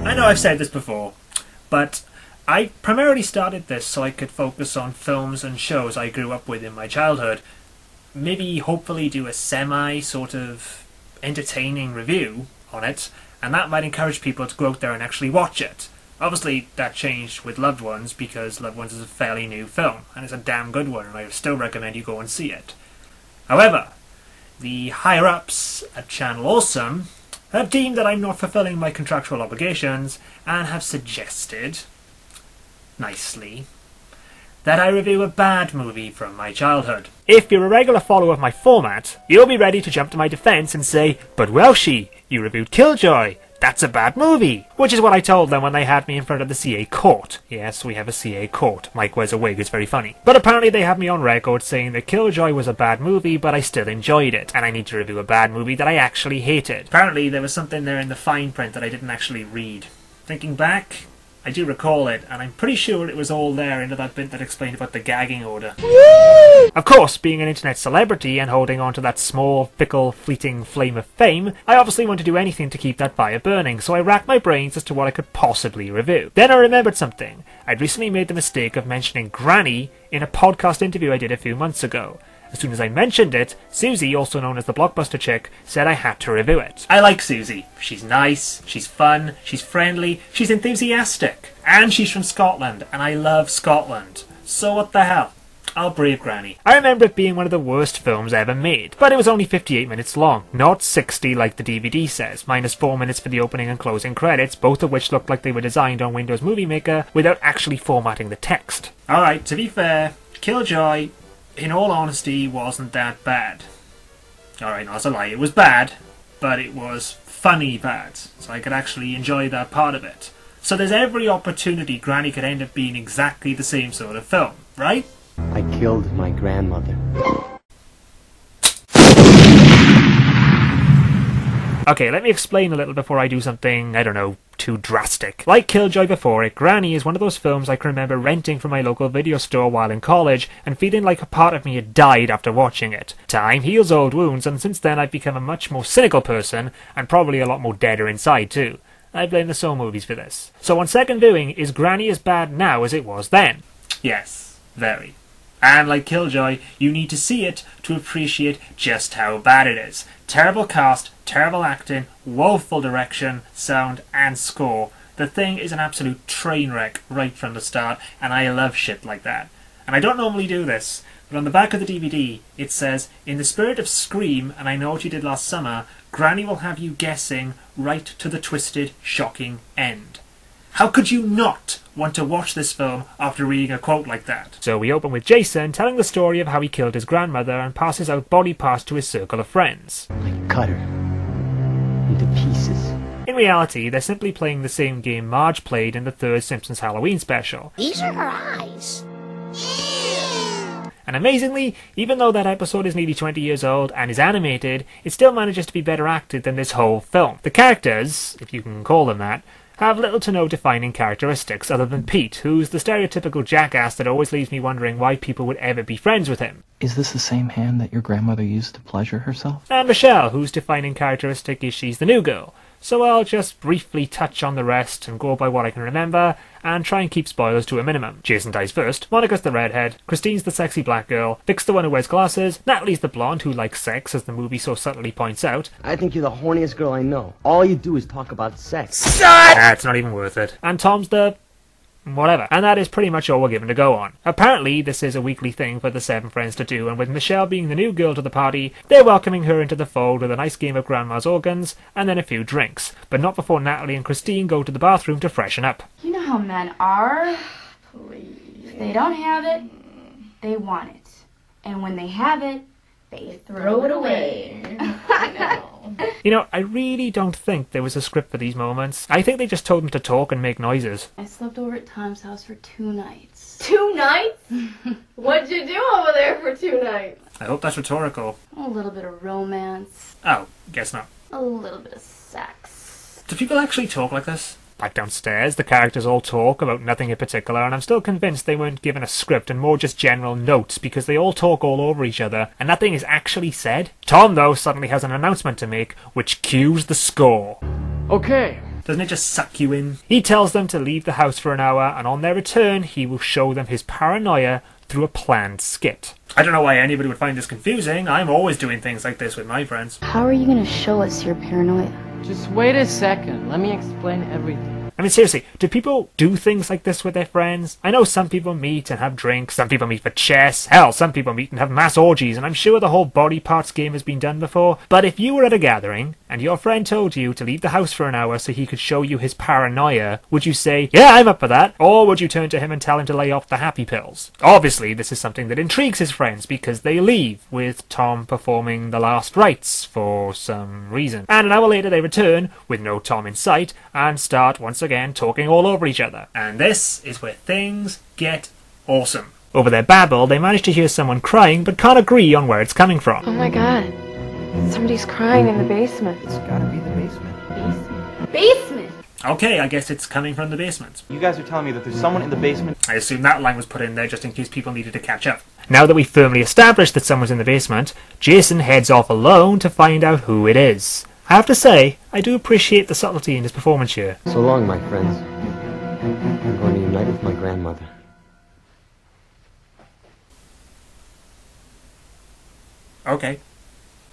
I know I've said this before, but I primarily started this so I could focus on films and shows I grew up with in my childhood. Maybe hopefully do a semi sort of entertaining review on it, and that might encourage people to go out there and actually watch it. Obviously that changed with Loved Ones, because Loved Ones is a fairly new film, and it's a damn good one, and I would still recommend you go and see it. However, the higher-ups at Channel Awesome have deemed that I'm not fulfilling my contractual obligations, and have suggested, nicely, that I review a bad movie from my childhood. If you're a regular follower of my format, you'll be ready to jump to my defence and say, "But Welshy, you reviewed Killjoy. That's a bad movie." Which is what I told them when they had me in front of the CA court. Yes, we have a CA court. Mike wears a wig, it's very funny. But apparently they have me on record saying that Killjoy was a bad movie, but I still enjoyed it, and I need to review a bad movie that I actually hated. Apparently there was something there in the fine print that I didn't actually read. Thinking back, I do recall it, and I'm pretty sure it was all there into that bit that explained about the gagging order. Woo! Of course, being an internet celebrity and holding on to that small, fickle, fleeting flame of fame, I obviously want to do anything to keep that fire burning, so I racked my brains as to what I could possibly review. Then I remembered something. I'd recently made the mistake of mentioning Granny in a podcast interview I did a few months ago. As soon as I mentioned it, Suzie, also known as the Blockbuster Chick, said I had to review it. I like Suzie. She's nice, she's fun, she's friendly, she's enthusiastic, and she's from Scotland, and I love Scotland. So what the hell? I'll brave Granny. I remember it being one of the worst films ever made, but it was only 58 minutes long, not 60 like the DVD says, minus 4 minutes for the opening and closing credits, both of which looked like they were designed on Windows Movie Maker without actually formatting the text. Alright, to be fair, Killjoy, in all honesty, wasn't that bad. Alright, no, that's a lie. It was bad, but it was funny bad, so I could actually enjoy that part of it. So there's every opportunity Granny could end up being exactly the same sort of film, right? I killed my grandmother. Okay, let me explain a little before I do something, I don't know, too drastic. Like Killjoy before it, Granny is one of those films I can remember renting from my local video store while in college and feeling like a part of me had died after watching it. Time heals old wounds, and since then I've become a much more cynical person, and probably a lot more deader inside too. I blame the Saw movies for this. So on second viewing, is Granny as bad now as it was then? Yes, very. And like Killjoy, you need to see it to appreciate just how bad it is. Terrible cast, terrible acting, woeful direction, sound, and score. The thing is an absolute train wreck right from the start, and I love shit like that. And I don't normally do this, but on the back of the DVD, it says, "In the spirit of Scream, and I Know What You Did Last Summer, Granny will have you guessing right to the twisted, shocking end." How could you not want to watch this film after reading a quote like that? So we open with Jason telling the story of how he killed his grandmother and passes out body parts to his circle of friends. I cut her into pieces. In reality, they're simply playing the same game Marge played in the third Simpsons Halloween special. These are her eyes. And amazingly, even though that episode is nearly 20 years old and is animated, it still manages to be better acted than this whole film. The characters, if you can call them that, have little to no defining characteristics other than Pete, who's the stereotypical jackass that always leaves me wondering why people would ever be friends with him. Is this the same hand that your grandmother used to pleasure herself? And Michelle, whose defining characteristic is she's the new girl. So I'll just briefly touch on the rest and go by what I can remember, and try and keep spoilers to a minimum. Jason dies first, Monica's the redhead, Christine's the sexy black girl, Vic's the one who wears glasses, Natalie's the blonde who likes sex, as the movie so subtly points out. I think you're the horniest girl I know. All you do is talk about sex. Nah, it's not even worth it. And Tom's the whatever. And that is pretty much all we're given to go on. Apparently, this is a weekly thing for the 7 friends to do, and with Michelle being the new girl to the party, they're welcoming her into the fold with a nice game of Grandma's Organs, and then a few drinks. But not before Natalie and Christine go to the bathroom to freshen up. You know how men are. Please. If they don't have it, they want it. And when they have it, they throw it away. I know. You know, I really don't think there was a script for these moments. I think they just told them to talk and make noises. I slept over at Tom's house for 2 nights. 2 nights? What'd you do over there for 2 nights? I hope that's rhetorical. A little bit of romance. Oh, guess not. A little bit of sex. Do people actually talk like this? Back downstairs, the characters all talk about nothing in particular, and I'm still convinced they weren't given a script and more just general notes, because they all talk all over each other, and nothing is actually said. Tom, though, suddenly has an announcement to make, which cues the score. Okay. Doesn't it just suck you in? He tells them to leave the house for an hour, and on their return, he will show them his paranoia through a planned skit. I don't know why anybody would find this confusing. I'm always doing things like this with my friends. How are you gonna show us your paranoia? Just wait a second. Let me explain everything. I mean, seriously, do people do things like this with their friends? I know some people meet and have drinks, some people meet for chess, hell, some people meet and have mass orgies, and I'm sure the whole body parts game has been done before. But if you were at a gathering, and your friend told you to leave the house for an hour so he could show you his paranoia, would you say, yeah, I'm up for that? Or would you turn to him and tell him to lay off the happy pills? Obviously, this is something that intrigues his friends, because they leave, with Tom performing the last rites for some reason. And an hour later they return, with no Tom in sight, and start once again talking all over each other. And this is where things get awesome. Over their babble, they manage to hear someone crying, but can't agree on where it's coming from. Oh my god. Somebody's crying in the basement. It's gotta be the basement. Basement! Okay, I guess it's coming from the basement. You guys are telling me that there's someone in the basement? I assume that line was put in there just in case people needed to catch up. Now that we've firmly established that someone's in the basement, Jason heads off alone to find out who it is. I have to say, I do appreciate the subtlety in his performance here. So long, my friends. I'm going to unite with my grandmother. Okay.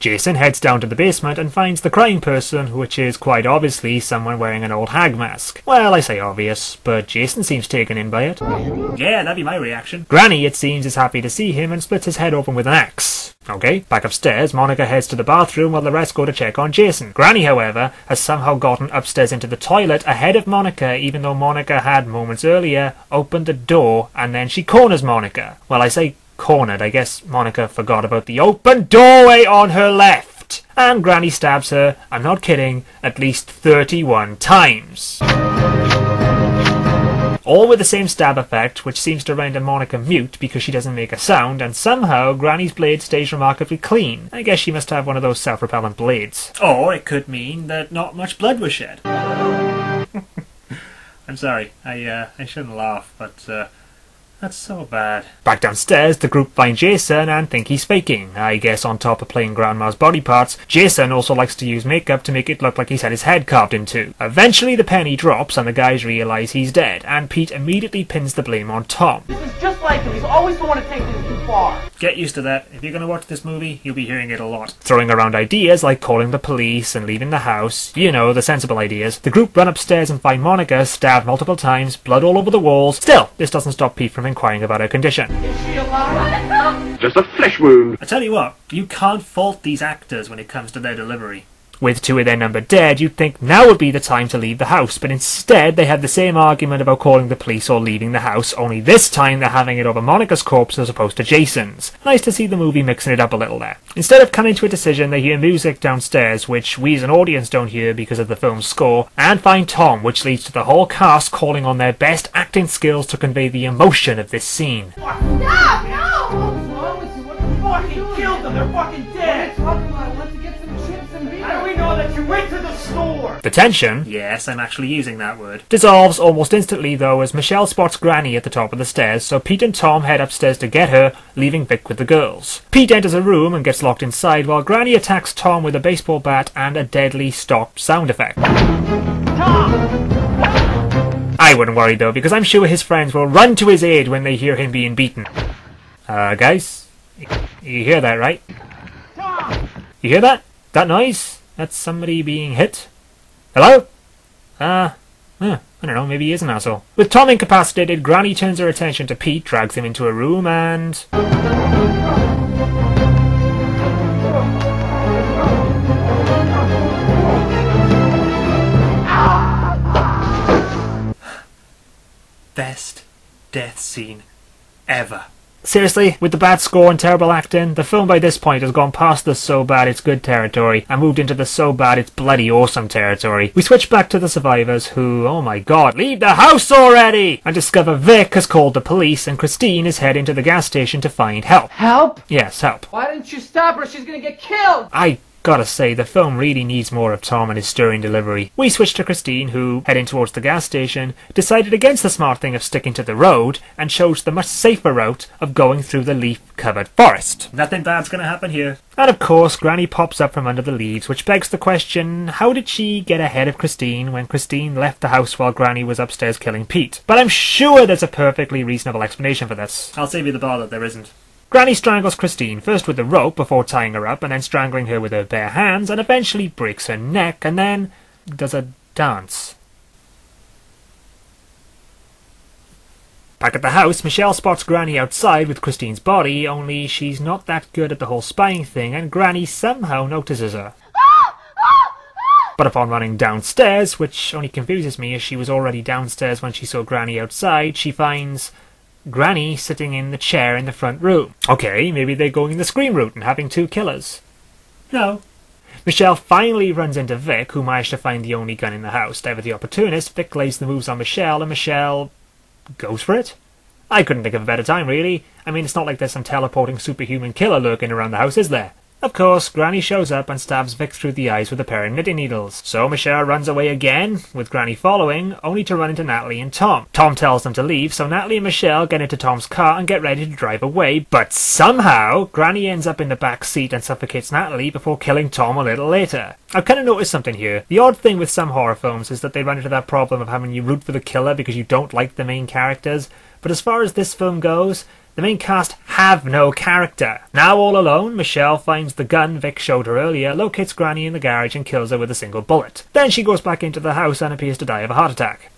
Jason heads down to the basement and finds the crying person, which is quite obviously someone wearing an old hag mask. Well, I say obvious, but Jason seems taken in by it. Yeah, that'd be my reaction. Granny, it seems, is happy to see him and splits his head open with an axe. Okay, back upstairs, Monica heads to the bathroom while the rest go to check on Jason. Granny, however, has somehow gotten upstairs into the toilet ahead of Monica, even though Monica had, moments earlier, opened the door and then she corners Monica. Well, I say cornered, I guess Monica forgot about the open doorway on her left. And Granny stabs her, I'm not kidding, at least 31 times. All with the same stab effect, which seems to render Monica mute because she doesn't make a sound, and somehow Granny's blade stays remarkably clean. I guess she must have one of those self-repellent blades. Or it could mean that not much blood was shed. I'm sorry, I shouldn't laugh, but that's so bad. Back downstairs, the group find Jason and think he's faking. I guess on top of playing Grandma's body parts, Jason also likes to use makeup to make it look like he's had his head carved in two. Eventually the penny drops and the guys realise he's dead, and Pete immediately pins the blame on Tom. This is just like him. He's always the one to take things too far. Get used to that. If you're going to watch this movie, you'll be hearing it a lot. Throwing around ideas like calling the police and leaving the house. You know, the sensible ideas. The group run upstairs and find Monica stabbed multiple times, blood all over the walls. Still, this doesn't stop Pete from inquiring about her condition. Is she alive? Just a flesh wound. I tell you what, you can't fault these actors when it comes to their delivery. With two of their number dead, you'd think now would be the time to leave the house, but instead they have the same argument about calling the police or leaving the house, only this time they're having it over Monica's corpse as opposed to Jason's. Nice to see the movie mixing it up a little there. Instead of coming to a decision, they hear music downstairs, which we as an audience don't hear because of the film's score, and find Tom, which leads to the whole cast calling on their best acting skills to convey the emotion of this scene. Stop! No! What's wrong with you? What the fuck? He killed them. They're fucking dead. What are you talking about? I went to get some chips and beer. How do we know that you went to the store? The tension, yes, I'm actually using that word, dissolves almost instantly though as Michelle spots Granny at the top of the stairs, so Pete and Tom head upstairs to get her, leaving Vic with the girls. Pete enters a room and gets locked inside while Granny attacks Tom with a baseball bat and a deadly stopped sound effect. I wouldn't worry though, because I'm sure his friends will run to his aid when they hear him being beaten. Guys? You hear that, right? You hear that? That noise? That's somebody being hit? Hello? I don't know, maybe he is an asshole. With Tom incapacitated, Granny turns her attention to Pete, drags him into a room and... Best death scene ever. Seriously, with the bad score and terrible acting, the film by this point has gone past the so bad it's good territory and moved into the so bad it's bloody awesome territory. We switch back to the survivors who, oh my god, leave the house already! And discover Vic has called the police and Christine is heading to the gas station to find help. Help? Yes, help. Why didn't you stop her? She's gonna get killed. I Gotta say, the film really needs more of Tom and his stirring delivery. We switch to Christine, who, heading towards the gas station, decided against the smart thing of sticking to the road and chose the much safer route of going through the leaf-covered forest. Nothing bad's gonna happen here. And of course, Granny pops up from under the leaves, which begs the question, how did she get ahead of Christine when Christine left the house while Granny was upstairs killing Pete? But I'm sure there's a perfectly reasonable explanation for this. I'll save you the bother, there isn't. Granny strangles Christine, first with a rope before tying her up, and then strangling her with her bare hands, and eventually breaks her neck, and then does a dance. Back at the house, Michelle spots Granny outside with Christine's body, only she's not that good at the whole spying thing, and Granny somehow notices her. But upon running downstairs, which only confuses me as she was already downstairs when she saw Granny outside, she finds Granny sitting in the chair in the front room. Okay, maybe they're going the Scream route and having two killers. No. Michelle finally runs into Vic, who managed to find the only gun in the house. Ever the opportunist, Vic lays the moves on Michelle, and Michelle goes for it? I couldn't think of a better time, really. I mean, it's not like there's some teleporting superhuman killer lurking around the house, is there? Of course, Granny shows up and stabs Vic through the eyes with a pair of knitting needles. So Michelle runs away again, with Granny following, only to run into Natalie and Tom. Tom tells them to leave, so Natalie and Michelle get into Tom's car and get ready to drive away, but somehow Granny ends up in the back seat and suffocates Natalie before killing Tom a little later. I've kind of noticed something here. The odd thing with some horror films is that they run into that problem of having you root for the killer because you don't like the main characters, but as far as this film goes, the main cast have no character. Now all alone, Michelle finds the gun Vic showed her earlier, locates Granny in the garage and kills her with a single bullet. Then she goes back into the house and appears to die of a heart attack.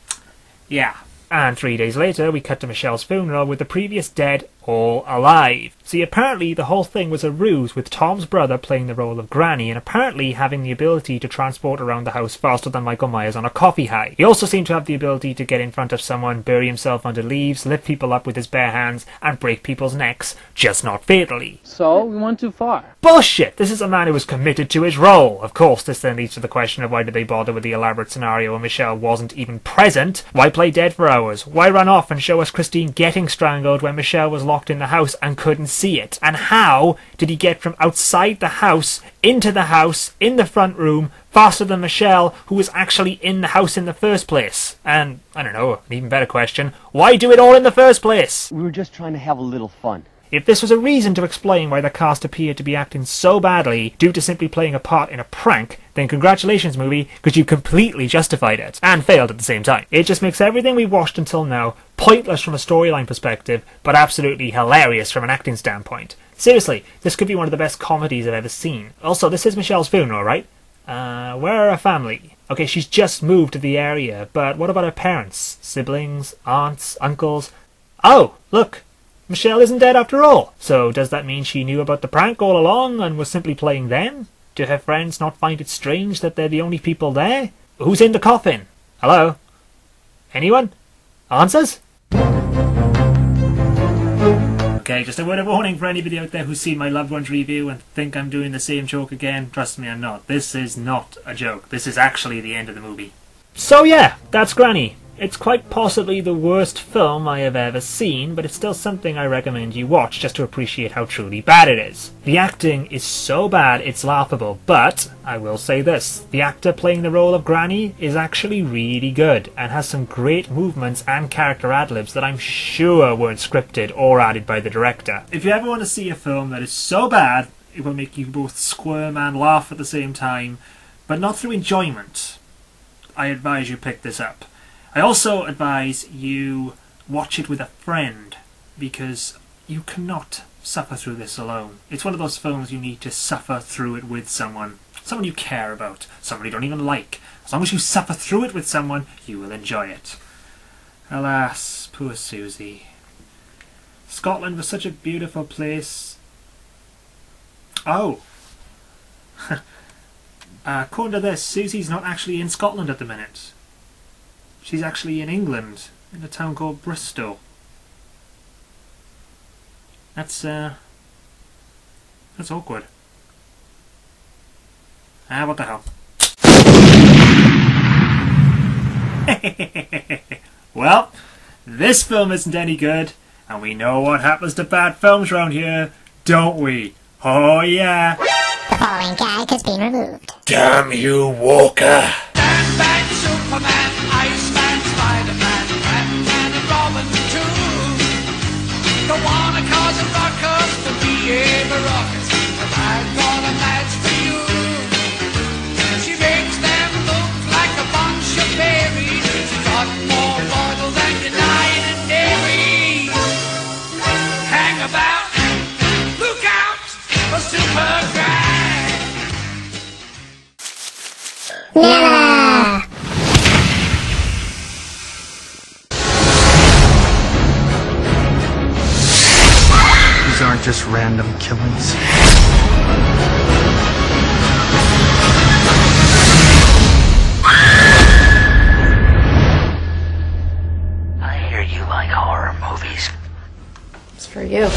Yeah. And 3 days later, we cut to Michelle's funeral with the previous dead all alive. See, apparently the whole thing was a ruse with Tom's brother playing the role of Granny and apparently having the ability to transport around the house faster than Michael Myers on a coffee high. He also seemed to have the ability to get in front of someone, bury himself under leaves, lift people up with his bare hands, and break people's necks, just not fatally. So, we went too far. Bullshit! This is a man who was committed to his role. Of course, this then leads to the question of why did they bother with the elaborate scenario when Michelle wasn't even present? Why play dead for hours? Why run off and show us Christine getting strangled when Michelle was locked in the house and couldn't see it? And how did he get from outside the house, into the house, in the front room, faster than Michelle, who was actually in the house in the first place? And, I don't know, an even better question, why do it all in the first place? We were just trying to have a little fun. If this was a reason to explain why the cast appeared to be acting so badly due to simply playing a part in a prank, then congratulations movie, because you completely justified it, and failed at the same time. It just makes everything we've watched until now pointless from a storyline perspective, but absolutely hilarious from an acting standpoint. Seriously, this could be one of the best comedies I've ever seen. Also, this is Michelle's funeral, right? Where are her family? Okay, she's just moved to the area, but what about her parents? Siblings? Aunts? Uncles? Oh, look! Michelle isn't dead after all. So does that mean she knew about the prank all along and was simply playing then? Do her friends not find it strange that they're the only people there? Who's in the coffin? Hello? Anyone? Answers? Okay, just a word of warning for anybody out there who's seen my Loved Ones review and think I'm doing the same joke again. Trust me, I'm not. This is not a joke. This is actually the end of the movie. So yeah, that's Granny. It's quite possibly the worst film I have ever seen, but it's still something I recommend you watch just to appreciate how truly bad it is. The acting is so bad it's laughable, but I will say this, the actor playing the role of Granny is actually really good and has some great movements and character ad-libs that I'm sure weren't scripted or added by the director. If you ever want to see a film that is so bad it will make you both squirm and laugh at the same time, but not through enjoyment, I advise you pick this up. I also advise you watch it with a friend, because you cannot suffer through this alone. It's one of those films you need to suffer through it with someone. Someone you care about, someone you don't even like. As long as you suffer through it with someone, you will enjoy it. Alas, poor Suzie. Scotland was such a beautiful place. Oh. According to this, Susie's not actually in Scotland at the minute. She's actually in England, in a town called Bristol. That's awkward. What the hell? Well, this film isn't any good, and we know what happens to bad films around here, don't we? Oh yeah! The following gag has been removed. Damn you, Walker! Batman, Superman, Iceman, Spider-Man, Batman and Robin too. Don't wanna cause a ruckus to be a ruckus, but I've got a match for you. She makes them look like a bunch of berries. She's got more bottle than United Dairy. Hang about, look out for Super Drag. Never! These aren't just random killings. I hear you like horror movies. It's for you.